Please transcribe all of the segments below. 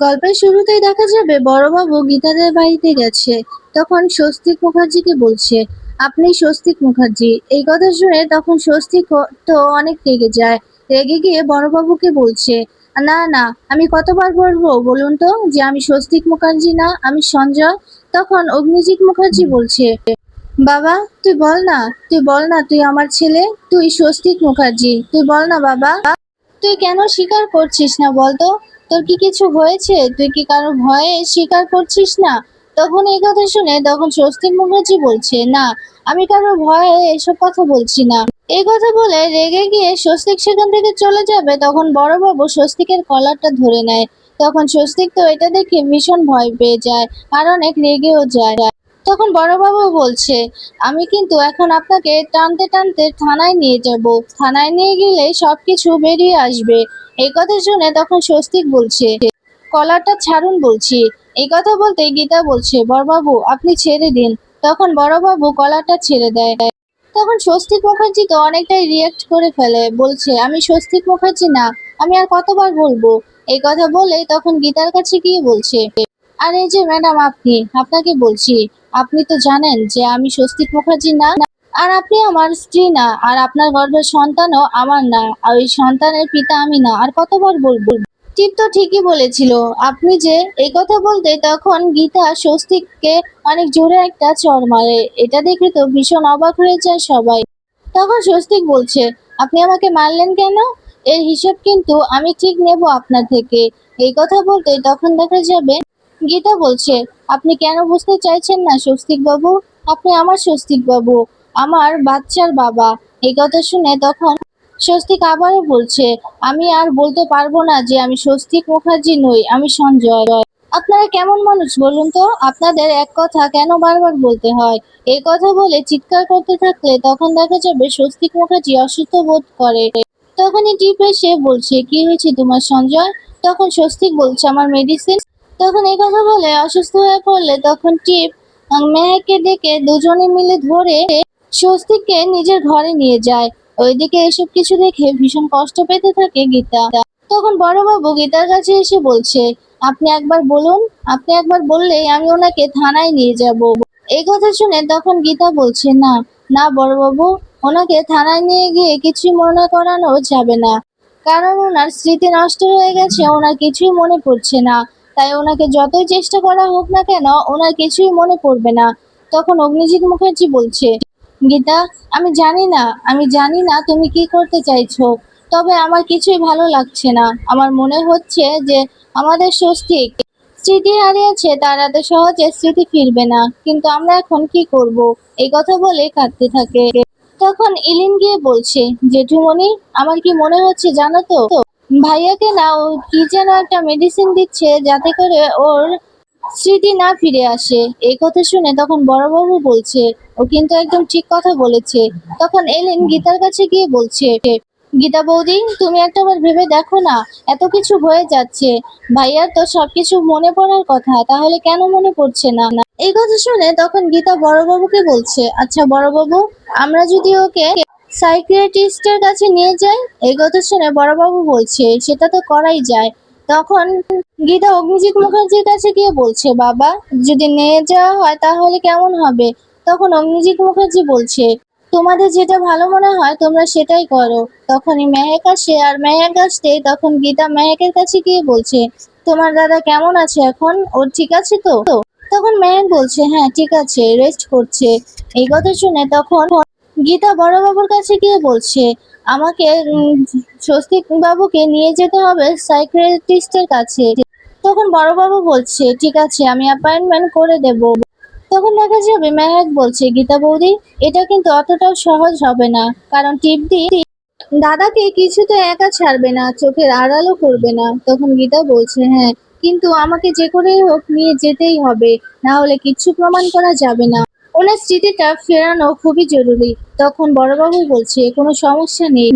গল্পের শুরুতেই দেখা যাবে বড়বাবু গীতাদের বাড়িতে গেছে। তখন স্বস্তিক মুখার্জিকে বলছে, আপনি স্বস্তিক মুখার্জি। এই কথা শুনে তখন স্বস্তিক তো অনেক রেগে যায়। রেগে গিয়ে বড়বাবুকে বলছে, না না, আমি কতবার বলবো বলুন তো যে আমি স্বস্তিক মুখার্জি না, আমি সঞ্জয়। তখন অগ্নিজিৎ মুখার্জি বলছে, বাবা তুই বল না, তুই বল না তুই আমার ছেলে, তুই স্বস্তিক মুখার্জি, তুই বল না বাবা, তুই কেন স্বীকার করছিস না বলতো? তোর কি কিছু হয়েছে? তুই কি কারো ভয়ে স্বীকার করছিস না? তখন এই কথা শুনে তখন স্বস্তিক মুখার্জি বলছে, না, আমি কারো ভয়ে এসব কথা বলছি না। এই কথা বলে রেগে গিয়ে স্বস্তিক সেখান থেকে চলে যাবে। তখন বড়বাবু স্বস্তিকের কলারটা ধরে নেয়। তখন স্বস্তিক তো এটা দেখে ভীষণ ভয় পেয়ে যায় আর অনেক রেগেও যায়। তখন বড়বাবু বলছে, আমি কিন্তু এখন আপনাকে টানতে টানতে থানায় নিয়ে যাব। থানায় নিয়ে গেলে সবকিছু বেরিয়ে আসবে। এই কথা শুনে তখন স্বস্তিক বলছে, কলারটা ছাড়ুন বলছি। এই কথা বলতে গীতা বলছে, বড়বাবু আপনি ছেড়ে দিন। তখন বড়বাবু কলারটা ছেড়ে দেয়। তখন স্বস্তিক মুখার্জি তো অনেকটাই রিয়াক্ট করে ফেলে, বলছে, আমি স্বস্তিক মুখার্জি না, আমি আর কতবার বলবো। এই কথা বলে তখন গীতার কাছে গিয়ে বলছে, আর এই যে ম্যাডাম, আপনাকে বলছি, আপনি তো জানেন যে আমি স্বস্তিক মুখার্জি না, আর আপনি আমার স্ত্রী না, আর আপনার গর্ভের সন্তানও আমার না, আর ওই সন্তানের পিতা আমি না, আর কতবার বলবো। টিপ তো ঠিকই বলেছিল আপনি যে। এই কথা বলতে তখন গীতা স্বস্তিককে অনেক জোরে একটা চড় মারে। এটা দেখে তো ভীষণ অবাক হয়ে যায় সবাই। তখন স্বস্তিক বলছে, আপনি আমাকে মারলেন কেন? এর হিসেব কিন্তু আমি ঠিক নেব আপনার থেকে। এই কথা বলতে তখন দেখা যাবে গীতা বলছে, আপনি কেন বুঝতে চাইছেন না স্বস্তিক বাবু? আপনি আমার স্বস্তিক বাবু, আমার বাচ্চার বাবা। এই কথা শুনে তখন স্বস্তিক আবারও বলছে, আমি আর বলতে পারবো না যে আমি স্বস্তিক মুখার্জি নই, আমি সঞ্জয়। আপনারা কেমন মানুষ বলুন তো? আপনাদের এক কথা কেন বারবার বলতে হয়? এই কথা বলে চিৎকার করতে থাকলে তখন দেখা যাবে স্বস্তিক মুখার্জি অসুস্থ বোধ করে। তখনই টিপ এসে বলছে, কি হয়েছে তোমার সঞ্জয়? তখন স্বস্তিক বলছে, আমার মেডিসিন। তখন এই কথা বলে অসুস্থ হয়ে পড়লে তখন টিপ মেহেককে ডেকে দুজনে মিলে ধরে স্বস্তিককে নিজের ঘরে নিয়ে যায়। ওইদিকে এসব কিছু দেখে ভীষণ কষ্ট পেতে থাকে গীতা। তখন বড়বাবু গীতার কাছে এসে বলছে, আপনি একবার বলুন, আপনি একবার বললেই আমি ওনাকে থানায় নিয়ে যাব। এই কথা শুনে তখন গীতা বলছে, না না বড়বাবু, ওনাকে থানায় নিয়ে গিয়ে কিছুই মনে করানো যাবে না, কারণ ওনার স্মৃতি নষ্ট হয়ে গেছে, ওনার কিছুই মনে পড়ছে না। তাই ওনাকে যতই চেষ্টা করা হোক না কেন, ওনার কিছুই মনে পড়বে না। তখন অগ্নিজিৎ মুখার্জি বলছে, গীতা, আমি জানি না তুমি কি করতে চাইছো, তবে আমার কিছুই ভালো লাগছে না। আমার মনে হচ্ছে যে আমাদের স্বস্তিক স্মৃতি হারিয়েছে, তার এত সহজে স্মৃতি ফিরবে না, কিন্তু আমরা এখন কি করব? এই কথা বলে কাঁদতে থাকে। তখন ইলিন গিয়ে বলছে, জেঠুমণি, আমার কি মনে হচ্ছে জানো তো, ভাইয়াকে না ও কি যেন একটা মেডিসিন দিচ্ছে যাতে করে ওর স্মৃতি না ফিরে আসে। এই কথা শুনে তখন বড়বাবু বলছে, ও কিন্তু একদম ঠিক কথা বলেছে। তখন এলেন গীতার কাছে গিয়ে বলছে, গীতা বৌদি, তুমি একটাবার ভেবে দেখো না, এত কিছু হয়ে যাচ্ছে, ভাইয়ার তো সবকিছু মনে পড়ার কথা, তাহলে কেন মনে পড়ছে না? এই কথা শুনে তখন গীতা বড়বাবুকে বলছে, আচ্ছা বড়বাবু, আমরা যদি ওকে সাইকিয়াট্রিস্টের কাছে নিয়ে যাই। এই কথা শুনে বড়বাবু বলছে, সেটা তো করাই যায়। তখন গীতা অগ্নিজিৎ মুখার্জির কাছে গিয়ে বলছে, বাবা, যদি নিয়ে যাওয়া হয় তাহলে কেমন হবে? তখন অগ্নিজিৎ মুখার্জি বলছে, তোমাদের যেটা ভালো মনে হয় তোমরা সেটাই করো। তখনই মেহেক আসে, আর মেহেক আসতেই তখন গীতা মেহেকের কাছে গিয়ে বলছে, তোমার দাদা কেমন আছে এখন? ওর ঠিক আছে তো? তখন মেহেক বলছে, হ্যাঁ ঠিক আছে, রেস্ট করছে। এই কথা শুনে তখন গীতা বড়বাবুর কাছে গিয়ে বলছে, আমাকে স্বস্তিক বাবুকে নিয়ে যেতে হবে সাইকিয়াট্রিস্টের কাছে। তখন বড়বাবু বলছে, ঠিক আছে, আমি অ্যাপয়েন্টমেন্ট করে দেব। তখন দেখা যাবে মেহেক বলছে, গীতা বৌদি, এটা কিন্তু অতটাও সহজ হবে না, কারণ টিপদি দাদাকে কিছুতে একা ছাড়বে না, চোখের আড়ালও করবে না। তখন গীতা বলছে, হ্যাঁ, কিন্তু আমাকে যে করেই হোক নিয়ে যেতেই হবে, না হলে কিচ্ছু প্রমাণ করা যাবে না। ওনার স্মৃতিটা ফেরানো খুবই জরুরি। তখন বড়বাবু বলছে, কোনো সমস্যা নেই,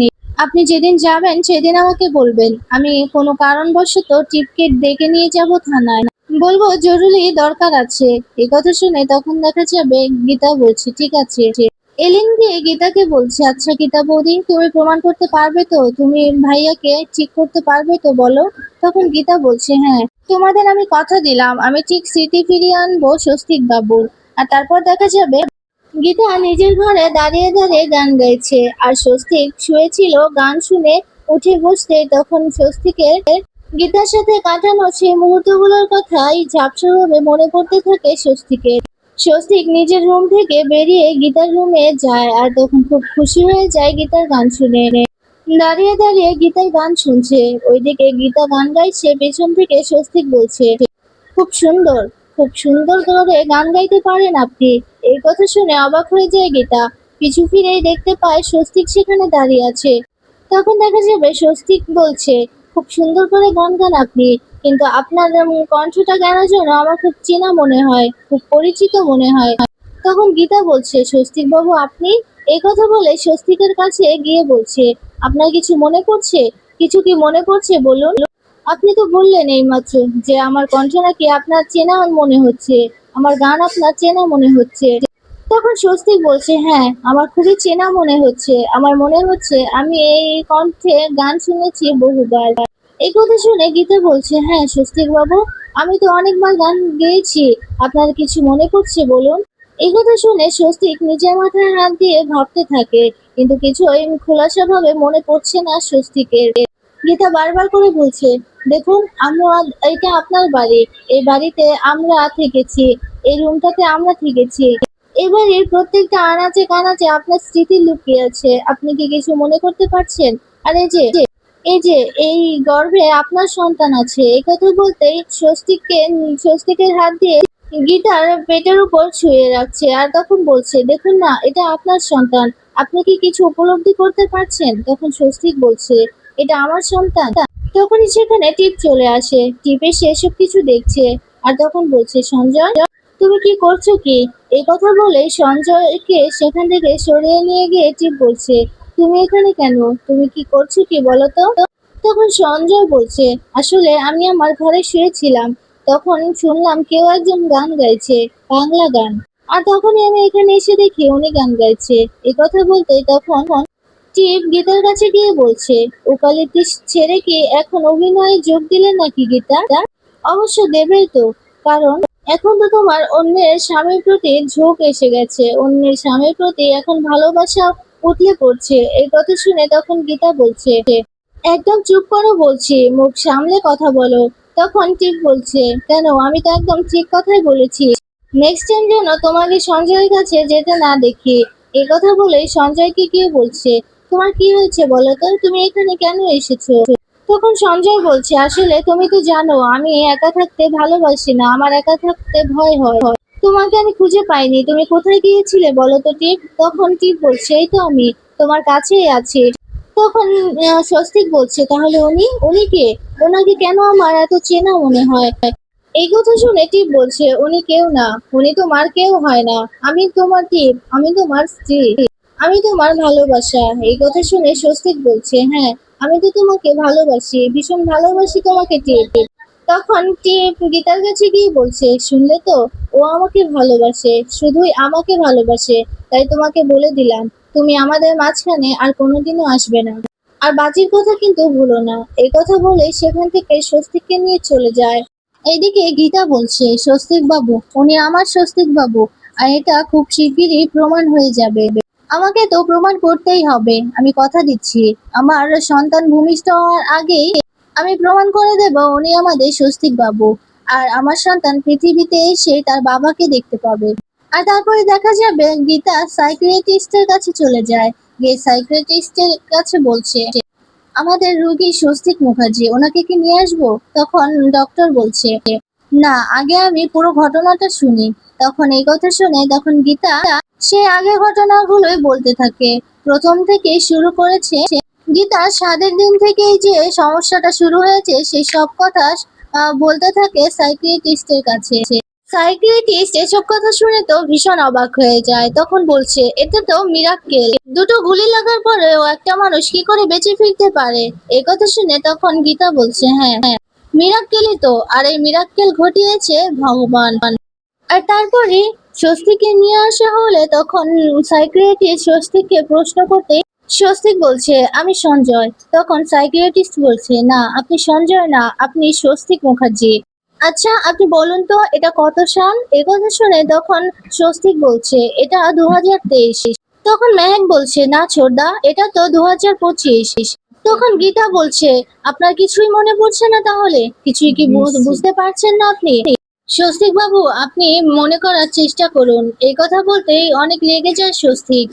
আপনি যেদিন যাবেন সেদিন আমাকে বলবেন, আমি কোনো কারণবশত টিপকে ডেকে নিয়ে যাব থানায়, বলবো জরুরি দরকার আছে। এই কথা শুনে তখন দেখা যাবে গীতা বলছে, ঠিক আছে। এলিন গিয়ে গীতাকে বলছে, আচ্ছা গীতা বৌদি, তুমি প্রমাণ করতে পারবে তো? তুমি ভাইয়াকে ঠিক করতে পারবে তো, বলো? তখন গীতা বলছে, হ্যাঁ, তোমাদের আমি কথা দিলাম, আমি ঠিক স্মৃতি ফিরিয়ে আনবো স্বস্তিক বাবুর। আর তারপর দেখা যাবে গীতা নিজের ঘরে দাঁড়িয়ে দাঁড়িয়ে গান গাইছে, আর স্বস্তিক শুয়েছিল। গান শুনে উঠে বসতে তখন স্বস্তিকের গীতার সাথে কাটানো সেই মুহূর্তগুলোর কথাই ঝাপসাভাবে মনে পড়তে থাকে স্বস্তিকের। স্বস্তিক নিজের রুম থেকে বেরিয়ে গীতার রুমে যায়, আর তখন খুব খুশি হয়ে যায় গীতার গান শুনে। দাঁড়িয়ে দাঁড়িয়ে গীতার গান শুনছে, ওইদিকে গীতা গান গাইছে, পেছন থেকে স্বস্তিক বলছে, খুব সুন্দর, খুব সুন্দর করে গান গাইতে পারেন আপনি। এই কথা শুনে অবাক হয়ে যায় গীতা। পিছু ফিরেই দেখতে পায় স্বস্তিক সেখানে দাঁড়িয়ে আছে। তখন দেখা যাবে স্বস্তিক বলছে, খুব সুন্দর করে গান গান আপনি, কিন্তু আপনার কণ্ঠটা কেন যেন আমার খুব চেনা মনে হয়, খুব পরিচিত মনে হয়। তখন গীতা বলছে, স্বস্তিক বাবু আপনি? এই কথা বলে স্বস্তিকের কাছে গিয়ে বলছে, আপনার কিছু মনে পড়ছে? কিছু কি মনে পড়ছে বলুন? আপনি তো বললেন এইমাত্র যে আমার কণ্ঠ নাকি আপনার চেনা মনে হচ্ছে, আমার গান আপনার চেনা মনে হচ্ছে। তখন স্বস্তিক বলছে, হ্যাঁ, আমার খুবই চেনা মনে হচ্ছে, আমার মনে হচ্ছে আমি এই কণ্ঠে গান শুনেছি বহুবার। এই কথা শুনে গীতা বলছে, হ্যাঁ স্বস্তিক বাবু, আমি তো অনেকবার গান গেয়েছি, আপনার কিছু মনে পড়ছে বলুন? এই কথা শুনে স্বস্তিক নিজের মাথায় হাত দিয়ে ভাবতে থাকে, কিন্তু কিছুই খোলাসা ভাবে মনে পড়ছে না স্বস্তিকের। গীতা বারবার করে বলছে, দেখুন আমরা, এটা আপনার বাড়ি, এই বাড়িতে আমরা থেকেছি, এই রুমটাতে আমরা থেকেছি, এই বাড়ির প্রত্যেকটা আনাচে কানাচে আপনার স্মৃতি লুকিয়ে আছে, আপনি কি কিছু মনে করতে পারছেন? আর এই যে এই গর্ভে আপনার সন্তান আছে। এই কথা বলতেই স্বস্তিকের হাত দিয়ে গীতার পেটের উপর ছুঁয়ে রাখছে, আর তখন বলছে, দেখুন না, এটা আপনার সন্তান, আপনি কি কিছু উপলব্ধি করতে পারছেন? তখন স্বস্তিক বলছে, এটা আমার সন্তান। তখনই সেখানে টিপ চলে আসে, টিপ এসে এসব কিছু দেখছে, আর তখন বলছে, সঞ্জয়, তুমি কি করছো কি? এই কথা বলে সঞ্জয়কে সেখান থেকে সরিয়ে নিয়ে গিয়ে টিপ বলছে, তুমি এখানে কেন? তুমি কি করছো কি বলো তো? তখন সঞ্জয় বলছে, আসলে আমি আমার ঘরে শুয়েছিলাম, তখন শুনলাম কেউ একজন গান গাইছে, বাংলা গান, আর তখনই আমি এখানে এসে দেখি উনি গান গাইছে। এই কথা বলতে তখন টিপ গীতার কাছে গিয়ে বলছে, ওকালতি ছেড়ে কি এখন অভিনয়ে যোগ দিলেন নাকি গীতা? অবশ্য দেবেই তো, কারণ এখন তো তোমার অন্যের স্বামীর প্রতি ঝোঁক এসে গেছে, অন্যের স্বামীর প্রতি এখন ভালোবাসা উতলে পড়ছে। এই কথা শুনে তখন গীতা বলছে, একদম চুপ করো বলছি, মুখ সামলে কথা বলো। তখন টিপ বলছে, কেন, আমি তো একদম ঠিক কথাই বলেছি, নেক্সট টাইম যেন তোমাকে সঞ্জয়ের কাছে যেতে না দেখি। এই কথা বলেই সঞ্জয়কে গিয়ে বলছে, তোমার কি হয়েছে বলো তো, তুমি এখানে কেন এসেছো? তখন সঞ্জয় বলছে, আসলে তুমি তো জানো আমি একা থাকতে ভালোবাসি না, আমার একা থাকতে ভয় হয়। তোমাকে আমি খুঁজে পাইনি, তুমি কোথায় গিয়েছিলে বলো তো টিপ? তখন টিপ বলছে, এই তো আমি তোমার কাছেই আছি। তখন স্বস্তিক বলছে, তাহলে উনি কে? ওনাকে কেন আমার এত চেনা মনে হয়? এই কথা শুনে টিপ বলছে, উনি কেউ না, উনি তোমার কেউ হয় না, আমি তোমার টিপ, আমি তোমার স্ত্রী, আমি তোমার ভালোবাসা। এই কথা শুনে স্বস্তিক বলছে, হ্যাঁ, আমি তো তোমাকে ভালোবাসি, ভীষণ ভালোবাসি তোমাকে টিপ। তখন টিপ গীতার কাছে গিয়ে বলছে, শুনলে তো, ও আমাকে ভালোবাসে, শুধুই আমাকে ভালোবাসে, তাই তোমাকে বলে দিলাম, তুমি আমাদের মাঝখানে আর কোনোদিনও আসবে না, আর বাজির কথা কিন্তু ভুলো না। এই কথা বলে সেখান থেকে স্বস্তিককে নিয়ে চলে যায়। এইদিকে গীতা বলছে, স্বস্তিক বাবু, উনি আমার স্বস্তিক বাবু, আর এটা খুব শিগগিরই প্রমাণ হয়ে যাবে। আমাকে তো প্রমাণ করতেই হবে, আমি কথা দিচ্ছি, আমার সন্তান ভূমিষ্ঠ হওয়ার আগেই আমি প্রমাণ করে দেব উনি আমাদের স্বস্তিক বাবু, আর আমার সন্তান পৃথিবীতে এসে তার বাবাকে দেখতে পাবে। আর তারপরে দেখা যাবে গীতা সাইকিয়াট্রিস্টের কাছে চলে যায়, গিয়ে সাইকিয়াট্রিস্টের কাছে বলছে, আমাদের রোগী স্বস্তিক মুখার্জি, ওনাকে কি নিয়ে আসবো? তখন ডক্টর বলছে, না, আগে আমি পুরো ঘটনাটা শুনি। তখন এই কথা শুনে তখন গীতা সে আগের ঘটনাগুলোই বলতে থাকে, প্রথম থেকে শুরু করেছে। গীতা স্বাদের দিন থেকেই যে সমস্যাটা শুরু হয়েছে সেই সব কথা বলতে থাকে সাইকিয়াট্রিস্টের কাছে। সাইকিয়াট্রিস্ট এসব কথা শুনে তো ভীষণ অবাক হয়ে যায়, তখন বলছে, এটা তো মিরাক্কেল, দুটো গুলি লাগার পরেও একটা মানুষ কি করে বেঁচে ফিরতে পারে? এই কথা শুনে তখন গীতা বলছে, হ্যাঁ, মিরাক্কেলই তো, আর এই মিরাক্কেল ঘটিয়েছে ভগবান। আর তারপরে স্বস্তিককে নিয়ে আসা হলে তখন সাইকিয়াট্রিস্ট স্বস্তিককে প্রশ্ন করতে স্বস্তিক বলছে আমি সঞ্জয়। তখন সাইকিয়াট্রিস্ট বলছে না আপনি সঞ্জয় না, আপনি স্বস্তিক মুখার্জি। আচ্ছা আপনি বলুন তো এটা কত সাল? এ কথা শুনে তখন স্বস্তিক বলছে এটা 2023। তখন মেহেক বলছে না ছোটদা, এটা তো 2025। তখন গীতা বলছে আপনার কিছুই মনে পড়ছে না তাহলে? কিছুই কি বুঝতে পারছেন না আপনি? স্বস্তিক বাবু আপনি মনে করার চেষ্টা করুন। এই কথা বলতেই অনেক রেগে যায় স্বস্তিক।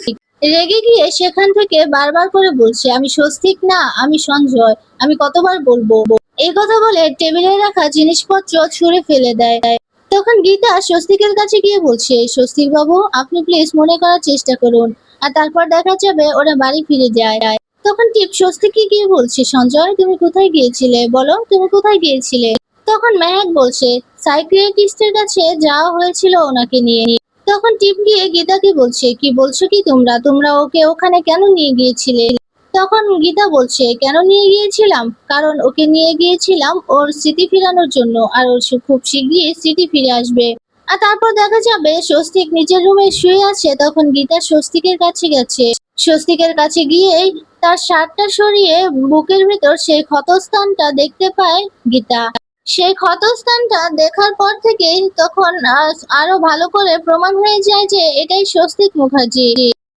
রেগে গিয়ে সেখান থেকে বারবার করে বলছে আমি স্বস্তিক না, আমি সঞ্জয়। আমি কতবার বলবো? এই কথা বলে টেবিলে রাখা জিনিসপত্র ছুঁড়ে ফেলে দেয়। তখন গীতা স্বস্তিকের কাছে গিয়ে বলছে স্বস্তিক বাবু আপনি প্লিজ মনে করার চেষ্টা করুন। আর তারপর দেখা যাবে ওরা বাড়ি ফিরে যায়। তখন টিপ স্বস্তিককে গিয়ে বলছে সঞ্জয় তুমি কোথায় গিয়েছিলে, বলো তুমি কোথায় গিয়েছিলে? তখন মেহেক বলছে সাইকিয়াট্রিস্টের কাছে যাওয়া হয়েছিল ওনাকে নিয়ে। তখন টিপ গিয়ে গীতাকে বলছে কি বলছো কি তোমরা তোমরা ওকে ওখানে কেন নিয়ে গিয়েছিলে? তখন গীতা বলছে কেন নিয়ে গিয়েছিলাম, কারণ ওকে নিয়ে গিয়েছিলাম ওর স্মৃতি ফিরানোর জন্য, আর ওর খুব শিগগিরই স্মৃতি ফিরে আসবে। আর তারপর দেখা যাবে স্বস্তিক নিজের রুমে শুয়ে আছে। তখন গীতা স্বস্তিকের কাছে গেছে। স্বস্তিকের কাছে গিয়েই তার শার্টটা সরিয়ে বুকের ভেতর সেই ক্ষতস্থানটা দেখতে পায় গীতা। সেই ক্ষতস্থানটা দেখার পর থেকেই তখন আরো ভালো করে প্রমাণ হয়ে যায় যে এটাই স্বস্তিক মুখার্জি।